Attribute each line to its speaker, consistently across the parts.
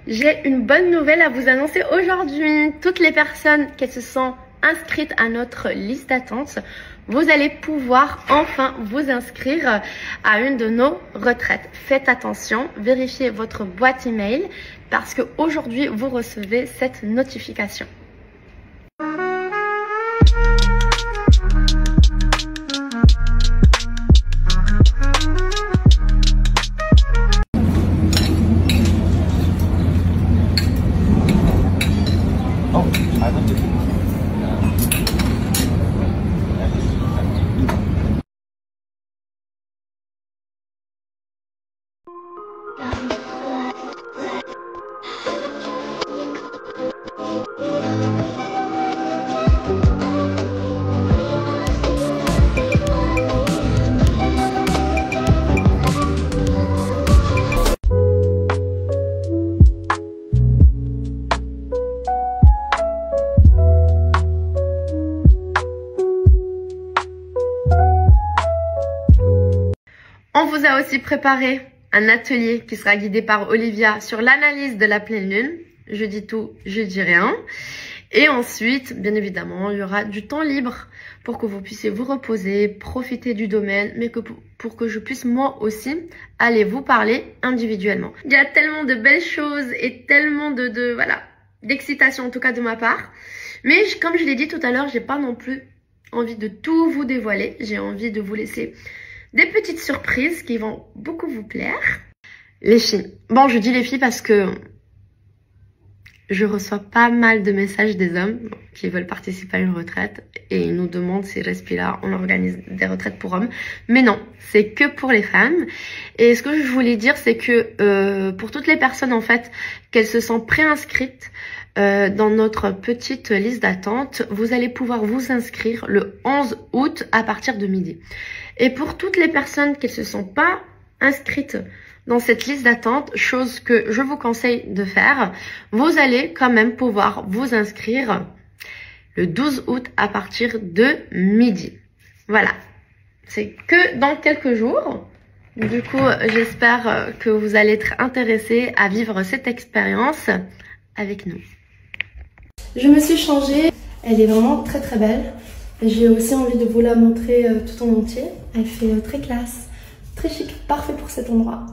Speaker 1: J'ai une bonne nouvelle à vous annoncer aujourd'hui. Toutes les personnes qui se sont inscrites à notre liste d'attente, vous allez pouvoir enfin vous inscrire à une de nos retraites. Faites attention, vérifiez votre boîte email parce qu'aujourd'hui, vous recevez cette notification. On vous a aussi préparé un atelier qui sera guidé par Olivia sur l'analyse de la pleine lune. Je dis tout, je dis rien. Et ensuite, bien évidemment, il y aura du temps libre pour que vous puissiez vous reposer, profiter du domaine, mais pour que je puisse moi aussi aller vous parler individuellement. Il y a tellement de belles choses et tellement d'excitation en tout cas de ma part. Mais comme je l'ai dit tout à l'heure, j'ai pas non plus envie de tout vous dévoiler. J'ai envie de vous laisser des petites surprises qui vont beaucoup vous plaire. Les filles. Bon, je dis les filles parce que je reçois pas mal de messages des hommes qui veulent participer à une retraite et ils nous demandent si Respi-là, on organise des retraites pour hommes. Mais non, c'est que pour les femmes. Et ce que je voulais dire, c'est que pour toutes les personnes en fait, qu'elles se sont préinscrites dans notre petite liste d'attente, vous allez pouvoir vous inscrire le 11 août à partir de midi. Et pour toutes les personnes qui ne se sont pas inscrites dans cette liste d'attente, chose que je vous conseille de faire, vous allez quand même pouvoir vous inscrire le 12 août à partir de midi. Voilà, c'est que dans quelques jours. Du coup, j'espère que vous allez être intéressés à vivre cette expérience avec nous. Je me suis changée, elle est vraiment très très belle. J'ai aussi envie de vous la montrer tout en entier. Elle fait très classe, très chic, parfait pour cet endroit.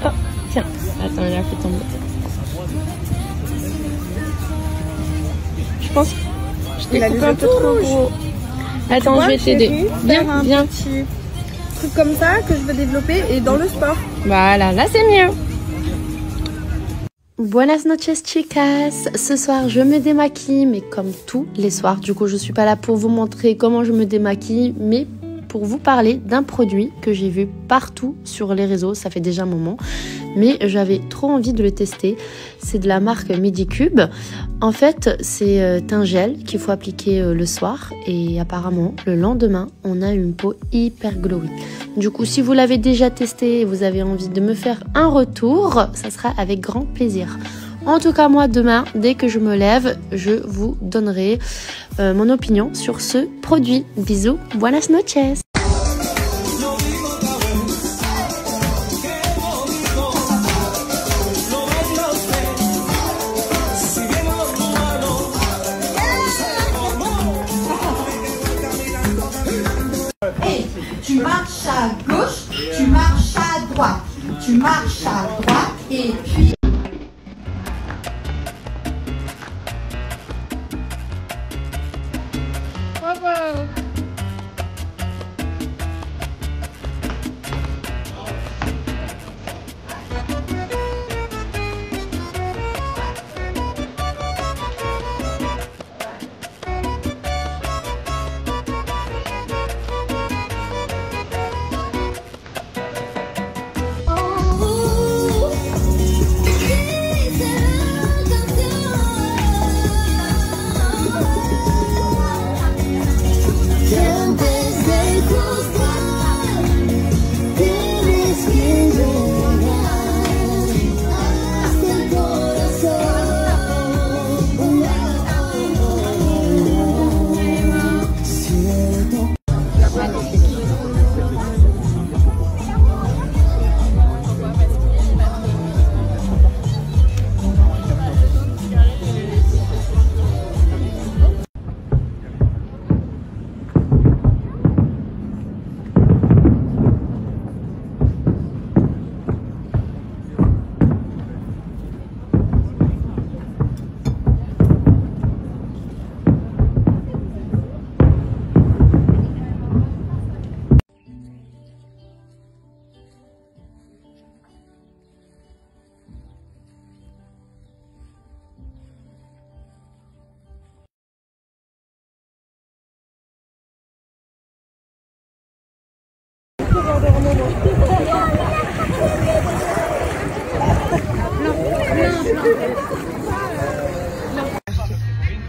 Speaker 1: Oh, tiens, attends, il a fait tomber. Je pense que je t'ai coupé un peu trop gros. Attends, je vais t'aider. Viens, viens.
Speaker 2: Petit truc comme ça que je veux développer et dans le sport.
Speaker 1: Voilà, là c'est mieux. Buenas noches chicas. Ce soir je me démaquille, mais comme tous les soirs. Du coup je suis pas là pour vous montrer comment je me démaquille, mais pour vous parler d'un produit que j'ai vu partout sur les réseaux. Ça fait déjà un moment, mais j'avais trop envie de le tester. C'est de la marque Medicube. En fait, c'est un gel qu'il faut appliquer le soir et apparemment, le lendemain, on a une peau hyper glowy. Du coup, si vous l'avez déjà testé et vous avez envie de me faire un retour, ça sera avec grand plaisir. En tout cas, moi, demain, dès que je me lève, je vous donnerai mon opinion sur ce produit. Bisous, buenas noches.
Speaker 3: Tu marches à gauche, tu marches à droite, tu marches à droite et puis...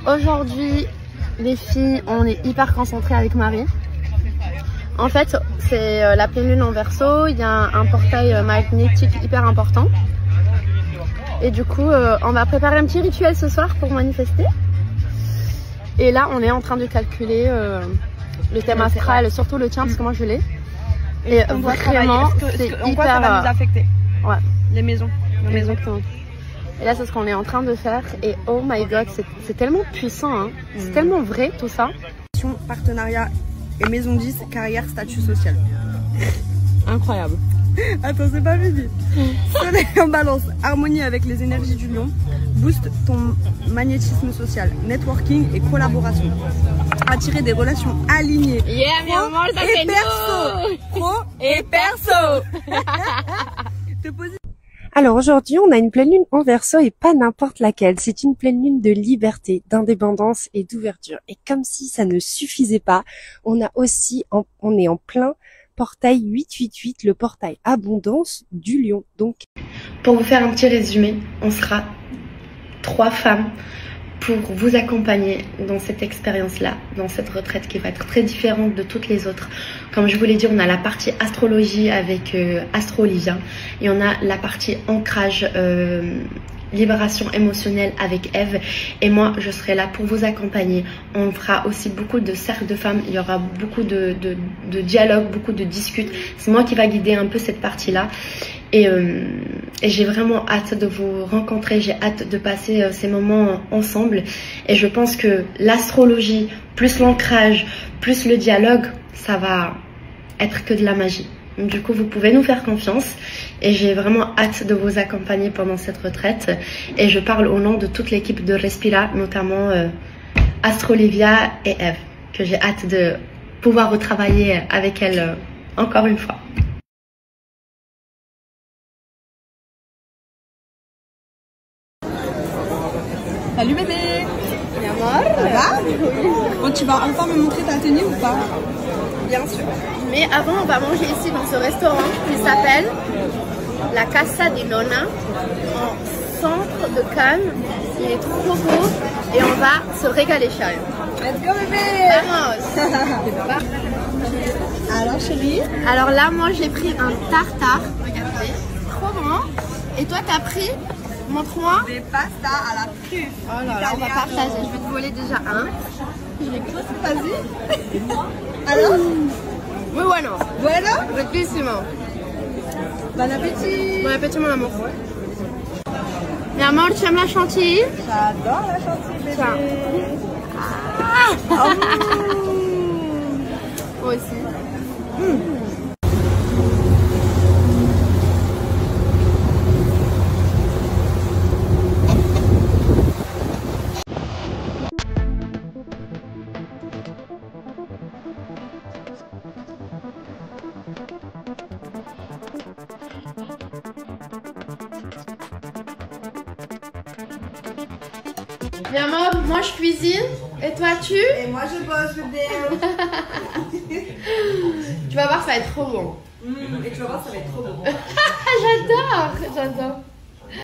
Speaker 1: Aujourd'hui, les filles, on est hyper concentrées avec Marie. En fait, c'est la pleine lune en Verseau. Il y a un portail magnétique hyper important. Et du coup, on va préparer un petit rituel ce soir pour manifester. Et là, on est en train de calculer le thème astral, surtout le tien, parce que moi je l'ai. Et vraiment, c'est hyper...
Speaker 2: En quoi ça va nous affecter?
Speaker 1: Ouais.
Speaker 2: Les maisons.
Speaker 1: Exactement. Et là, c'est ce qu'on est en train de faire. Et oh my god, c'est tellement puissant, hein. C'est tellement vrai tout ça.
Speaker 2: Partenariat et maison 10, carrière, statut social.
Speaker 1: Incroyable.
Speaker 2: Attends, c'est pas fini. Soleil en balance, harmonie avec les énergies du lion, booste ton magnétisme social, networking et collaboration. Attirer des relations alignées.
Speaker 1: Yeah, mais on mange
Speaker 2: et perso. Pro et perso.
Speaker 4: Alors aujourd'hui, on a une pleine lune en Verseau et pas n'importe laquelle. C'est une pleine lune de liberté, d'indépendance et d'ouverture. Et comme si ça ne suffisait pas, on est en plein portail 888, le portail abondance du lion. Donc,
Speaker 1: pour vous faire un petit résumé, on sera 3 femmes pour vous accompagner dans cette expérience-là, dans cette retraite qui va être très différente de toutes les autres. Comme je vous l'ai dit, on a la partie astrologie avec Astro Olivia et on a la partie ancrage, libération émotionnelle avec Eve. Et moi, je serai là pour vous accompagner. On fera aussi beaucoup de cercles de femmes. Il y aura beaucoup de dialogues, beaucoup de discutes. C'est moi qui va guider un peu cette partie-là. Et j'ai vraiment hâte de vous rencontrer, j'ai hâte de passer ces moments ensemble. Et je pense que l'astrologie, plus l'ancrage, plus le dialogue, ça va être que de la magie. Donc, du coup, vous pouvez nous faire confiance. Et j'ai vraiment hâte de vous accompagner pendant cette retraite. Et je parle au nom de toute l'équipe de Respira, notamment Astro Olivia et Eve, que j'ai hâte de pouvoir retravailler avec elles encore une fois.
Speaker 2: Salut bébé. Ça va? Bon, tu vas enfin me montrer ta tenue ou pas?
Speaker 1: Bien sûr. Mais avant, on va manger ici dans ce restaurant qui s'appelle la Casa di Nonna, en centre de Cannes. Il est trop beau et on va se régaler, chérie.
Speaker 2: Let's go bébé.
Speaker 1: Vamos.
Speaker 2: Alors chérie?
Speaker 1: Alors là, moi j'ai pris un tartare. Regardez, trop bon. Et toi, t'as pris? Montre-moi.
Speaker 2: Des pastas à la truffe.
Speaker 1: Oh là là, on va partager. Je vais te voler déjà un.
Speaker 2: Vas-y. Alors?
Speaker 1: Muy bueno.
Speaker 2: Bueno?
Speaker 1: Riquísimo.
Speaker 2: Bon appétit.
Speaker 1: Bon appétit, mon amour. Et amour, tu aimes la chantilly?
Speaker 2: J'adore la chantilly bébé.
Speaker 1: Tiens.
Speaker 2: Ah.
Speaker 1: Moi aussi. Bien moi je cuisine et toi tu?
Speaker 2: Et moi je bosse bébé.
Speaker 1: Tu vas voir, ça va être trop bon.
Speaker 2: Et tu vas voir, ça va être trop bon.
Speaker 1: J'adore.